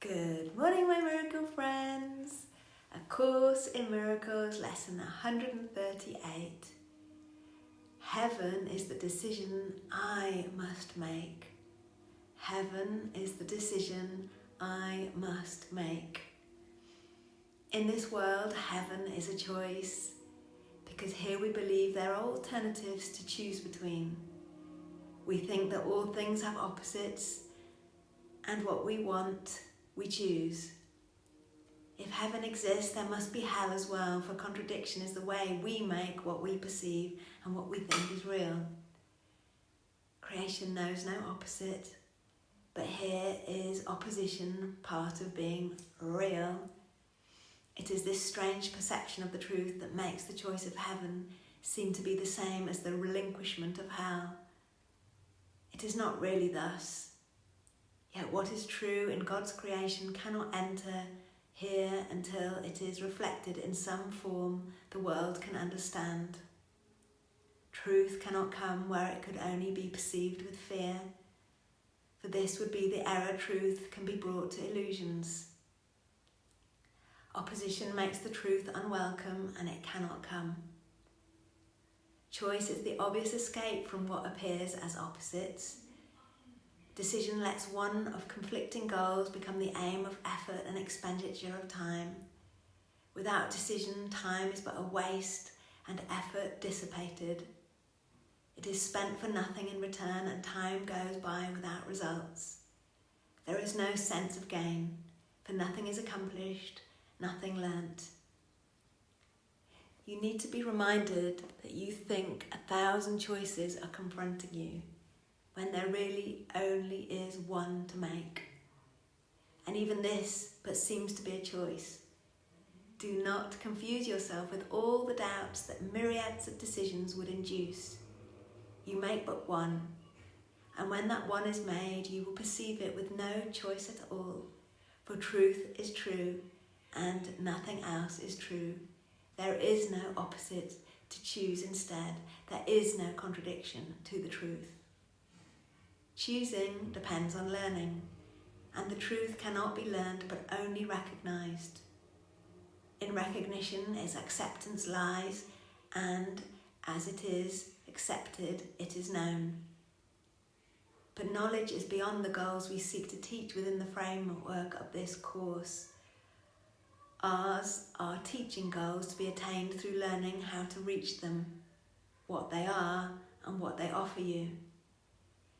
Good morning, my miracle friends. A Course in Miracles, lesson 138. Heaven is the decision I must make. Heaven is the decision I must make. In this world, heaven is a choice, because here we believe there are alternatives to choose between. We think that all things have opposites, and what we want, we choose. If heaven exists, there must be hell as well, for contradiction is the way we make what we perceive and what we think is real. Creation knows no opposite, but here is opposition part of being real. It is this strange perception of the truth that makes the choice of heaven seem to be the same as the relinquishment of hell. It is not really thus. Yet what is true in God's creation cannot enter here until it is reflected in some form the world can understand. Truth cannot come where it could only be perceived with fear, for this would be the error truth can be brought to illusions. Opposition makes the truth unwelcome and it cannot come. Choice is the obvious escape from what appears as opposites. Decision lets one of conflicting goals become the aim of effort and expenditure of time. Without decision, time is but a waste and effort dissipated. It is spent for nothing in return and time goes by without results. There is no sense of gain, for nothing is accomplished, nothing learnt. You need to be reminded that you think 1,000 choices are confronting you, when there really only is one to make. And even this but seems to be a choice. Do not confuse yourself with all the doubts that myriads of decisions would induce. You make but one, and when that one is made, you will perceive it with no choice at all, for truth is true, and nothing else is true. There is no opposite to choose instead. There is no contradiction to the truth. Choosing depends on learning, and the truth cannot be learned but only recognised. In recognition its acceptance lies, and as it is accepted, it is known. But knowledge is beyond the goals we seek to teach within the framework of this course. Ours are teaching goals to be attained through learning how to reach them, what they are and what they offer you.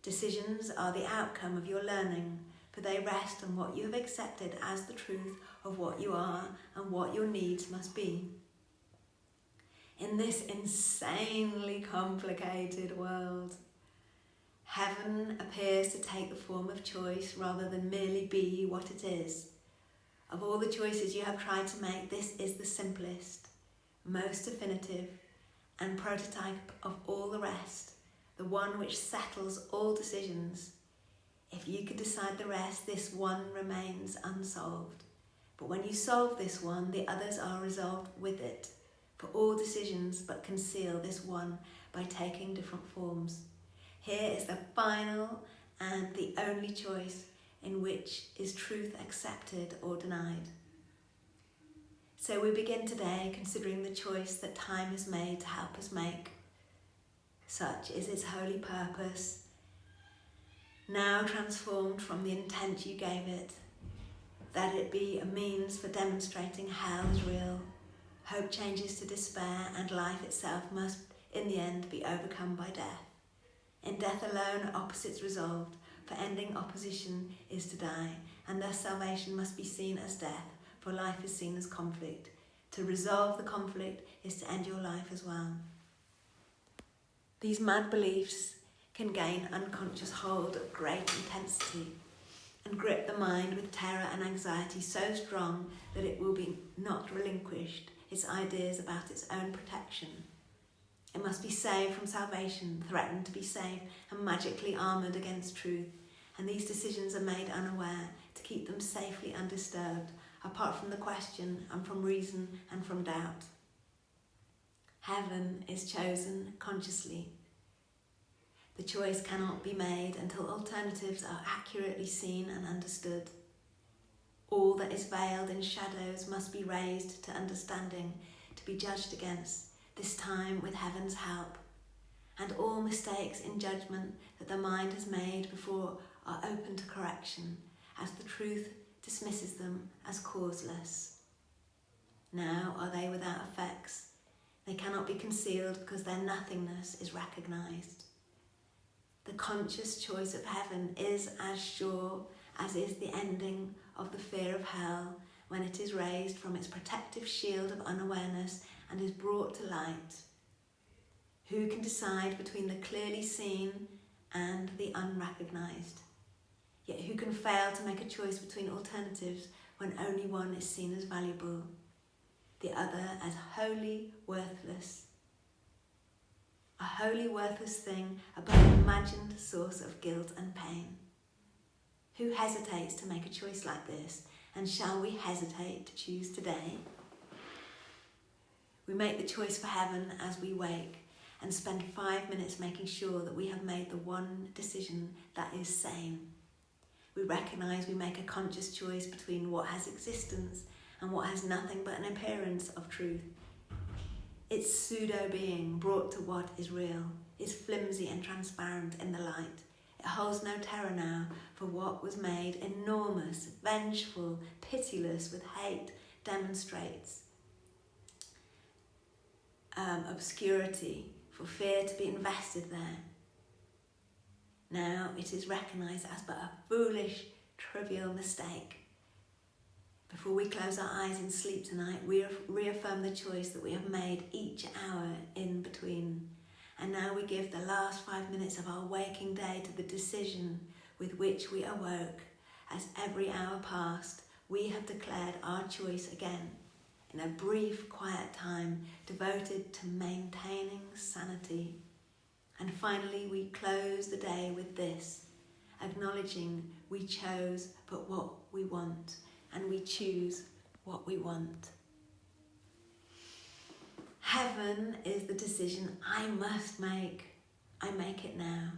Decisions are the outcome of your learning, for they rest on what you have accepted as the truth of what you are and what your needs must be. In this insanely complicated world, heaven appears to take the form of choice rather than merely be what it is. Of all the choices you have tried to make, this is the simplest, most definitive, and prototype of all the rest. The one which settles all decisions. If you could decide the rest, this one remains unsolved. But when you solve this one, the others are resolved with it. For all decisions but conceal this one by taking different forms. Here is the final and the only choice in which is truth accepted or denied. So we begin today considering the choice that time has made to help us make. Such is its holy purpose, now transformed from the intent you gave it, that it be a means for demonstrating hell is real, hope changes to despair, and life itself must in the end be overcome by death. In death alone are opposites resolved, for ending opposition is to die, and thus salvation must be seen as death, for life is seen as conflict. To resolve the conflict is to end your life as well. These mad beliefs can gain unconscious hold of great intensity and grip the mind with terror and anxiety so strong that it will be not relinquished its ideas about its own protection. It must be saved from salvation, threatened to be saved, and magically armoured against truth. And these decisions are made unaware to keep them safely undisturbed, apart from the question and from reason and from doubt. Heaven is chosen consciously. The choice cannot be made until alternatives are accurately seen and understood. all that is veiled in shadows must be raised to understanding, to be judged against, this time with heaven's help. And all mistakes in judgment that the mind has made before are open to correction, as the truth dismisses them as causeless. Now are they without effects. They cannot be concealed because their nothingness is recognised. The conscious choice of heaven is as sure as is the ending of the fear of hell when it is raised from its protective shield of unawareness and is brought to light. Who can decide between the clearly seen and the unrecognised? Yet who can fail to make a choice between alternatives when only one is seen as valuable, the other as wholly worthless? A wholly worthless thing above an imagined source of guilt and pain. Who hesitates to make a choice like this? And shall we hesitate to choose today? We make the choice for heaven as we wake and spend 5 minutes making sure that we have made the one decision that is sane. We recognise we make a conscious choice between what has existence and what has nothing but an appearance of truth. Its pseudo-being brought to what is real is flimsy and transparent in the light. It holds no terror now for what was made enormous, vengeful, pitiless with hate, demonstrates obscurity for fear to be invested there. Now it is recognised as but a foolish, trivial mistake. Before we close our eyes in sleep tonight, we reaffirm the choice that we have made each hour in between. And now we give the last 5 minutes of our waking day to the decision with which we awoke. As every hour passed, we have declared our choice again in a brief, quiet time devoted to maintaining sanity. And finally, we close the day with this, acknowledging we chose but what we want, and we choose what we want. Heaven is the decision I must make. I make it now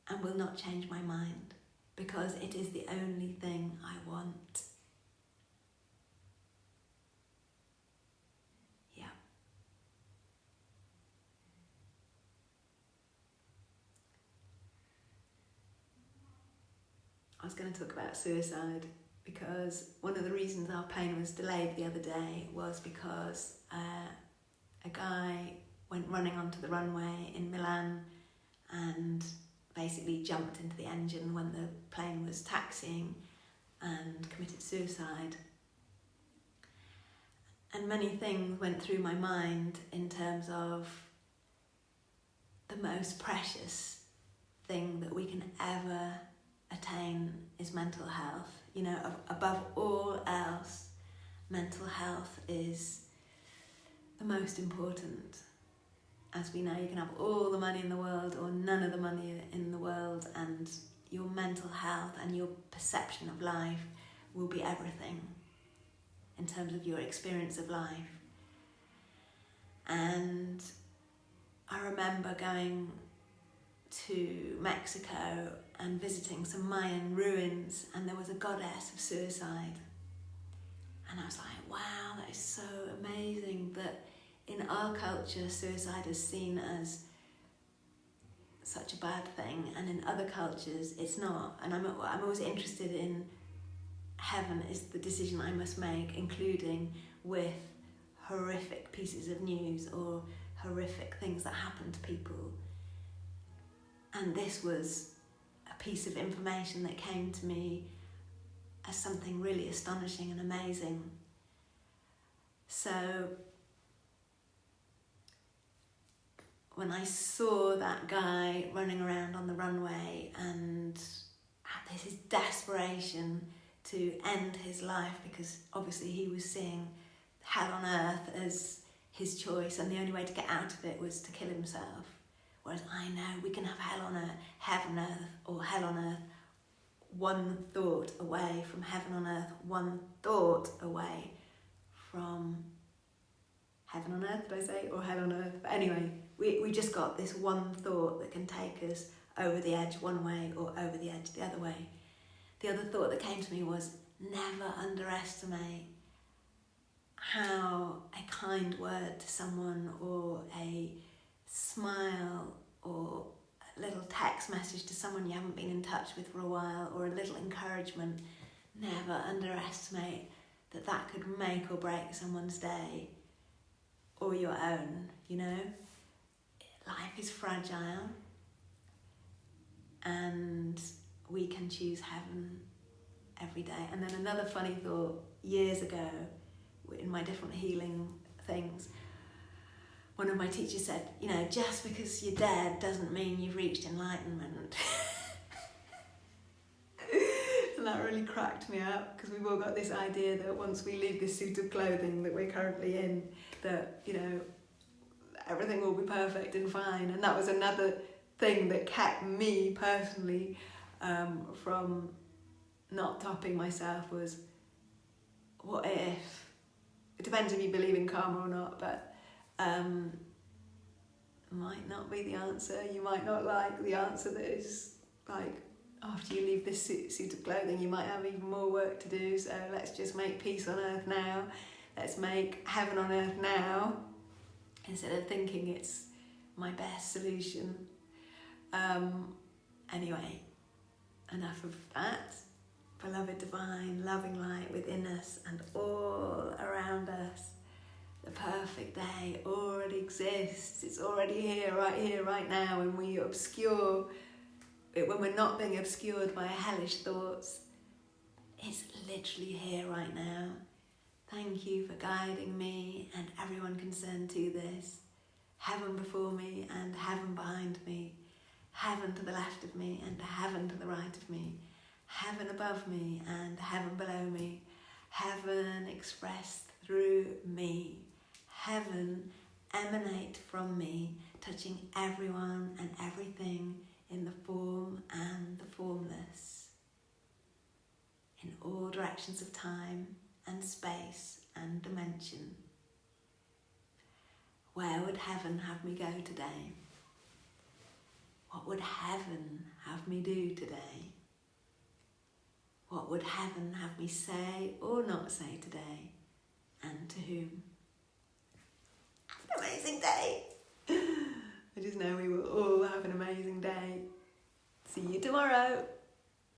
and will not change my mind because it is the only thing I want. Yeah. I was going to talk about suicide because one of the reasons our plane was delayed the other day was because a guy went running onto the runway in Milan and basically jumped into the engine when the plane was taxiing and committed suicide. And many things went through my mind in terms of the most precious thing that we can ever attain is mental health. You know, above all else, mental health is the most important. As we know, you can have all the money in the world or none of the money in the world, and your mental health and your perception of life will be everything in terms of your experience of life. And I remember going to Mexico and visiting some Mayan ruins, and there was a goddess of suicide. And I was like, wow, that is so amazing that in our culture, suicide is seen as such a bad thing, and in other cultures, it's not. And I'm always interested in heaven is the decision I must make, including with horrific pieces of news or horrific things that happen to people. And this was a piece of information that came to me as something really astonishing and amazing. So when I saw that guy running around on the runway and had this desperation to end his life, because obviously he was seeing hell on earth as his choice and the only way to get out of it was to kill himself. Whereas I know we can have hell on earth, heaven on earth, or hell on earth, one thought away from heaven on earth, one thought away from heaven on earth, did I say, or hell on earth? But anyway, we just got this one thought that can take us over the edge one way or over the edge the other way. The other thought that came to me was, never underestimate how a kind word to someone, or a smile, or a little text message to someone you haven't been in touch with for a while, or a little encouragement, never underestimate that could make or break someone's day, or your own, you know? Life is fragile, and we can choose heaven every day. And then another funny thought, years ago, in my different healing things, one of my teachers said, you know, just because you're dead doesn't mean you've reached enlightenment. And that really cracked me up, because we've all got this idea that once we leave this suit of clothing that we're currently in, that, you know, everything will be perfect and fine. And that was another thing that kept me personally from not topping myself, was, what if? It depends if you believe in karma or not, but might not be the answer. You might not like the answer that is like, after you leave this suit of clothing, you might have even more work to do, so let's just make peace on earth now. Let's make heaven on earth now, instead of thinking it's my best solution. Anyway, enough of that. Beloved divine, loving light within us and all around us. The perfect day already exists. It's already here, right now. When we obscure it, when we're not being obscured by hellish thoughts, it's literally here right now. Thank you for guiding me and everyone concerned to this. Heaven before me and heaven behind me. Heaven to the left of me and heaven to the right of me. Heaven above me and heaven below me. Heaven expressed through me. Heaven emanate from me, touching everyone and everything in the form and the formless, in all directions of time and space and dimension. Where would heaven have me go today? What would heaven have me do today? What would heaven have me say or not say today? And to whom? Have an amazing day. I just know we will all have an amazing day. See you tomorrow.